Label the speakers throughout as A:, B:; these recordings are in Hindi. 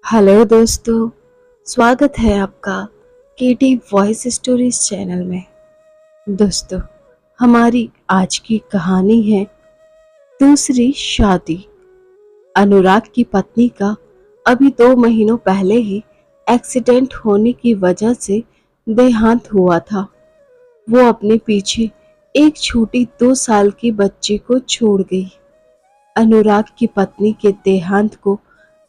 A: हेलो दोस्तों, स्वागत है आपका केटी वॉइस स्टोरीज चैनल में। दोस्तों, हमारी आज की कहानी है दूसरी शादी। अनुराग की पत्नी का अभी 2 महीनों पहले ही एक्सीडेंट होने की वजह से देहांत हुआ था। वो अपने पीछे एक छोटी 2 साल की बच्ची को छोड़ गई। अनुराग की पत्नी के देहांत को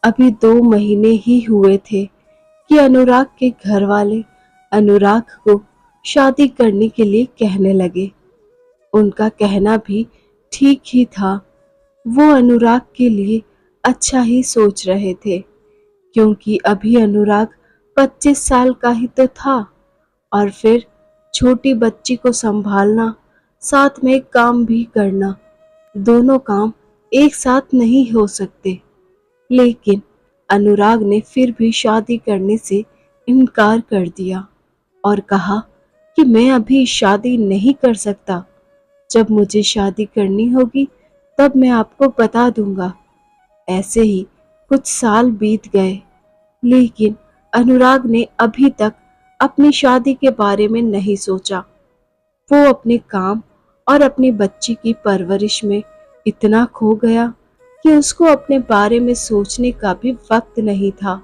A: अभी 2 महीने ही हुए थे कि अनुराग के घर वाले अनुराग को शादी करने के लिए कहने लगे। उनका कहना भी ठीक ही था। वो अनुराग के लिए अच्छा ही सोच रहे थे, क्योंकि अभी अनुराग 25 साल का ही तो था और फिर छोटी बच्ची को संभालना, साथ में काम भी करना, दोनों काम एक साथ नहीं हो सकते। लेकिन अनुराग ने फिर भी शादी करने से इनकार कर दिया और कहा कि मैं अभी शादी नहीं कर सकता। जब मुझे शादी करनी होगी तब मैं आपको बता दूंगा। ऐसे ही कुछ साल बीत गए, लेकिन अनुराग ने अभी तक अपनी शादी के बारे में नहीं सोचा। वो अपने काम और अपनी बच्ची की परवरिश में इतना खो गया कि उसको अपने बारे में सोचने का भी वक्त नहीं था।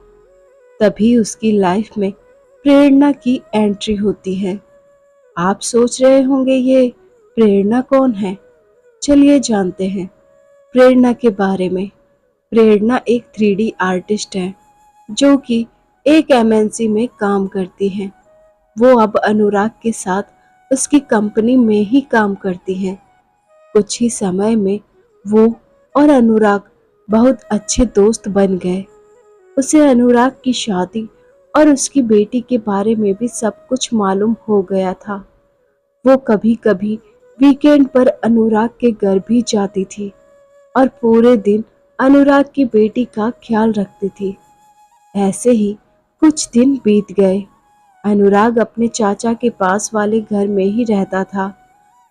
A: तभी उसकी लाइफ में प्रेरणा की एंट्री होती है। आप सोच रहे होंगे ये प्रेरणा कौन है? चलिए जानते हैं प्रेरणा के बारे में। प्रेरणा एक 3D आर्टिस्ट है जो कि एक एमएनसी में काम करती है। वो अब अनुराग के साथ उसकी कंपनी में ही काम करती है। कुछ ही समय में वो और अनुराग बहुत अच्छे दोस्त बन गए। उसे अनुराग की शादी और उसकी बेटी के बारे में भी सब कुछ मालूम हो गया था। वो कभी कभी वीकेंड पर अनुराग के घर भी जाती थी और पूरे दिन अनुराग की बेटी का ख्याल रखती थी। ऐसे ही कुछ दिन बीत गए। अनुराग अपने चाचा के पास वाले घर में ही रहता था।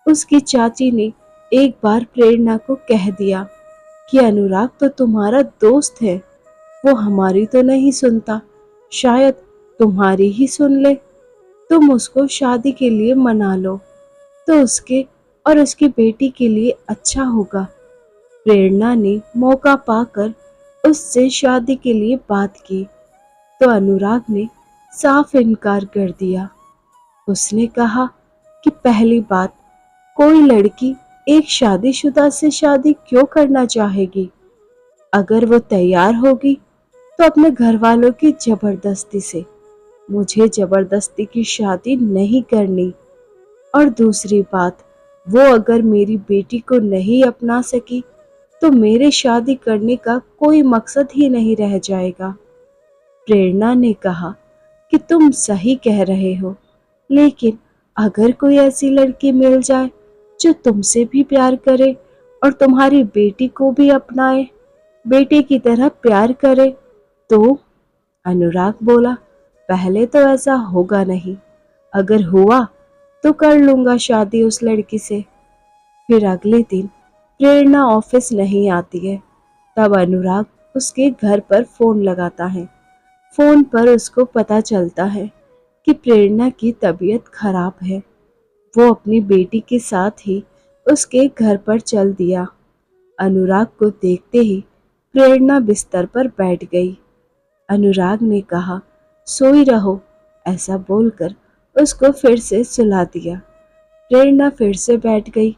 A: उसकी चाची ने एक बार प्रेरणा को कह दिया कि अनुराग तो तुम्हारा दोस्त है, वो हमारी तो नहीं सुनता, शायद तुम्हारी ही सुन ले। तुम उसको शादी के लिए मना लो तो उसके और उसकी बेटी के लिए अच्छा होगा। प्रेरणा ने मौका पाकर उससे शादी के लिए बात की तो अनुराग ने साफ इनकार कर दिया। उसने कहा कि पहली बात, कोई लड़की एक शादीशुदा से शादी क्यों करना चाहेगी? अगर वो तैयार होगी तो अपने घर वालों की जबरदस्ती से। मुझे जबरदस्ती की शादी नहीं करनी। और दूसरी बात, वो अगर मेरी बेटी को नहीं अपना सकी तो मेरे शादी करने का कोई मकसद ही नहीं रह जाएगा। प्रेरणा ने कहा कि तुम सही कह रहे हो, लेकिन अगर कोई ऐसी लड़की मिल जाए जो तुमसे भी प्यार करे और तुम्हारी बेटी को भी अपनाए, बेटे की तरह प्यार करे तो? अनुराग बोला, पहले तो ऐसा होगा नहीं, अगर हुआ तो कर लूंगा शादी उस लड़की से। फिर अगले दिन प्रेरणा ऑफिस नहीं आती है। तब अनुराग उसके घर पर फोन लगाता है। फोन पर उसको पता चलता है कि प्रेरणा की तबीयत खराब है। वो अपनी बेटी के साथ ही उसके घर पर चल दिया। अनुराग को देखते ही प्रेरणा बिस्तर पर बैठ गई। अनुराग ने कहा, सोई रहो, ऐसा बोलकर उसको फिर से सुला दिया। प्रेरणा फिर से बैठ गई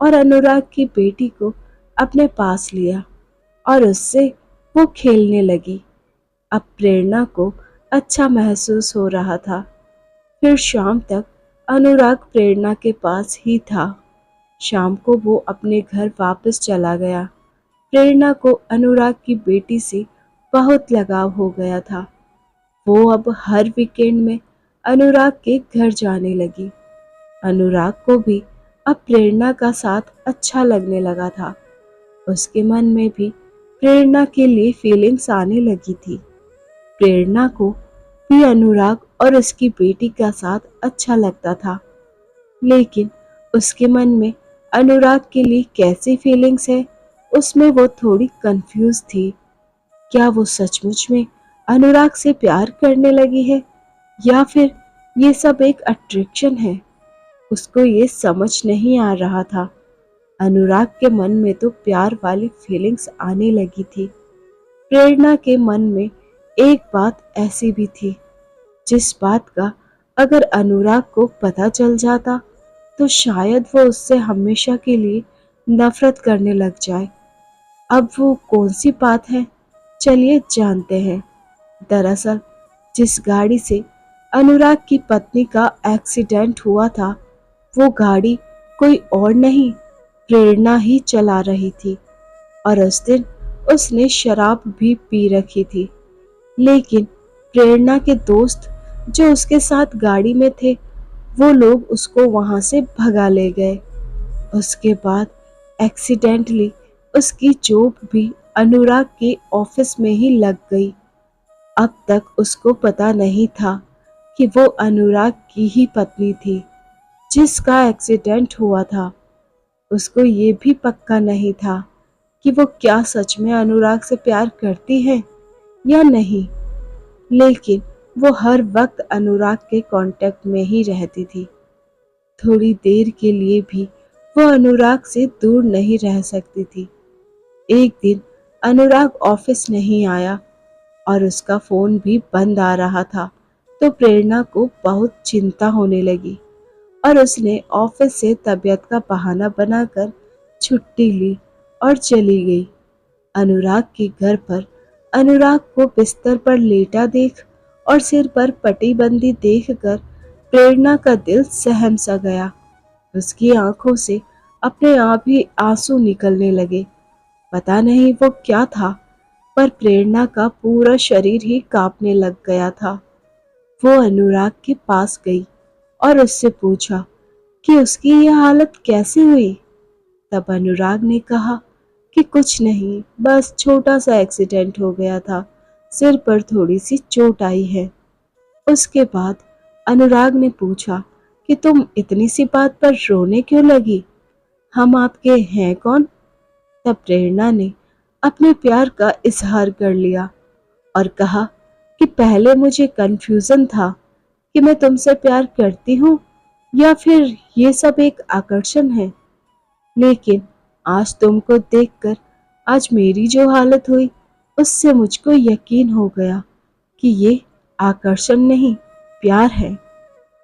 A: और अनुराग की बेटी को अपने पास लिया और उससे वो खेलने लगी। अब प्रेरणा को अच्छा महसूस हो रहा था। फिर शाम तक अनुराग प्रेरणा के पास ही था। शाम को वो अपने घर वापस चला गया। प्रेरणा को अनुराग की बेटी से बहुत लगाव हो गया था। वो अब हर वीकेंड में अनुराग के घर जाने लगी। अनुराग को भी अब प्रेरणा का साथ अच्छा लगने लगा था। उसके मन में भी प्रेरणा के लिए फीलिंग्स आने लगी थी। प्रेरणा को भी अनुराग और उसकी बेटी का साथ अच्छा लगता था, लेकिन उसके मन में अनुराग के लिए कैसी फीलिंग्स है, उसमें वो थोड़ी कंफ्यूज थी। क्या वो सचमुच में अनुराग से प्यार करने लगी है या फिर ये सब एक अट्रैक्शन है। उसको ये समझ नहीं आ रहा था। अनुराग के मन में तो प्यार वाली फीलिंग्स आने लगी थी। प्रेरणा के मन में एक बात ऐसी भी थी जिस बात का अगर अनुराग को पता चल जाता तो शायद वो उससे हमेशा के लिए नफरत करने लग जाए। अब वो कौन सी बात है, चलिए जानते हैं। दरअसल जिस गाड़ी से अनुराग की पत्नी का एक्सीडेंट हुआ था वो गाड़ी कोई और नहीं, प्रेरणा ही चला रही थी। और उस दिन उसने शराब भी पी रखी थी। लेकिन प्रेरणा के दोस्त जो उसके साथ गाड़ी में थे वो लोग उसको वहां से भगा ले गए। उसके बाद एक्सीडेंटली उसकी जॉब भी अनुराग के ऑफिस में ही लग गई। अब तक उसको पता नहीं था कि वो अनुराग की ही पत्नी थी जिसका एक्सीडेंट हुआ था। उसको ये भी पक्का नहीं था कि वो क्या सच में अनुराग से प्यार करती है या नहीं। लेकिन वो हर वक्त अनुराग के कांटेक्ट में ही रहती थी। थोड़ी देर के लिए भी वो अनुराग से दूर नहीं रह सकती थी। एक दिन अनुराग ऑफिस नहीं आया और उसका फोन भी बंद आ रहा था तो प्रेरणा को बहुत चिंता होने लगी और उसने ऑफिस से तबीयत का बहाना बनाकर छुट्टी ली और चली गई। अनुराग के घर पर अनुराग को बिस्तर पर लेटा देख और सिर पर पट्टी बंदी देखकर प्रेरणा का दिल सहम सा गया। उसकी आंखों से अपने आप ही आंसू निकलने लगे। पता नहीं वो क्या था, पर प्रेरणा का पूरा शरीर ही कांपने लग गया था। वो अनुराग के पास गई और उससे पूछा कि उसकी यह हालत कैसे हुई। तब अनुराग ने कहा कि कुछ नहीं, बस छोटा सा एक्सीडेंट हो गया था, सिर पर थोड़ी सी चोट आई है। उसके बाद अनुराग ने पूछा कि तुम इतनी सी बात पर रोने क्यों लगी, हम आपके हैं कौन। तब प्रेरणा ने अपने प्यार का इजहार कर लिया और कहा कि पहले मुझे कंफ्यूजन था कि मैं तुमसे प्यार करती हूँ या फिर ये सब एक आकर्षण है, लेकिन आज तुमको देखकर, आज मेरी जो हालत हुई उससे मुझको यकीन हो गया कि ये आकर्षण नहीं, प्यार है।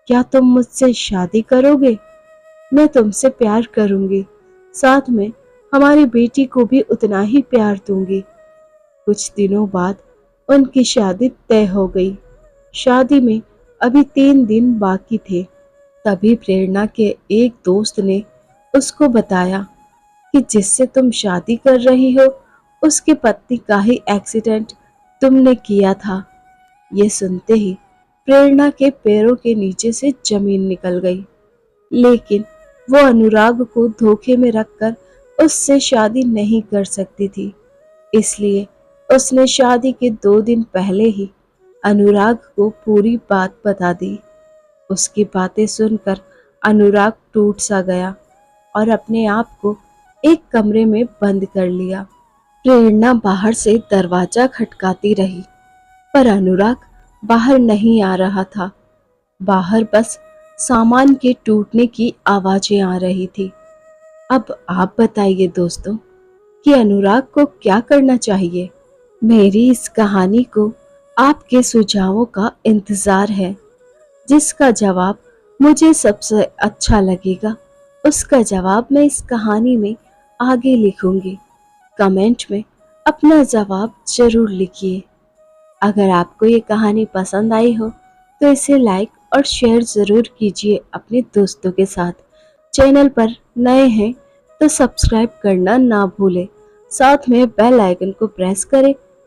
A: क्या तुम मुझसे शादी करोगे? मैं तुमसे प्यार करूंगी, साथ में हमारी बेटी को भी उतना ही प्यार दूंगी। कुछ दिनों बाद उनकी शादी तय हो गई। शादी में अभी 3 दिन बाकी थे। तभी प्रेरणा के एक दोस्त ने उसको बताया कि जिससे तुम शादी कर रही हो उसकी पत्नी का ही एक्सीडेंट तुमने किया था। ये सुनते ही प्रेरणा के पैरों के नीचे से जमीन निकल गई। लेकिन वो अनुराग को धोखे में रखकर उससे शादी नहीं कर सकती थी, इसलिए उसने शादी के 2 दिन पहले ही अनुराग को पूरी बात बता दी। उसकी बातें सुनकर अनुराग टूट सा गया और अपने आप को एक कमरे में बंद कर लिया। प्रेरणा बाहर से दरवाजा खटकाती रही, पर अनुराग बाहर नहीं आ रहा था। बाहर बस सामान के टूटने की आवाजें आ रही थी। अब आप बताइए दोस्तों कि अनुराग को क्या करना चाहिए। मेरी इस कहानी को आपके सुझावों का इंतजार है। जिसका जवाब मुझे सबसे अच्छा लगेगा उसका जवाब मैं इस कहानी में आगे लिखूंगी। कमेंट में अपना जवाब जरूर लिखिए। अगर आपको ये कहानी पसंद आई हो तो इसे लाइक और शेयर ज़रूर कीजिए अपने दोस्तों के साथ। चैनल पर नए हैं तो सब्सक्राइब करना ना भूलें। साथ में बेल आइकन को प्रेस करें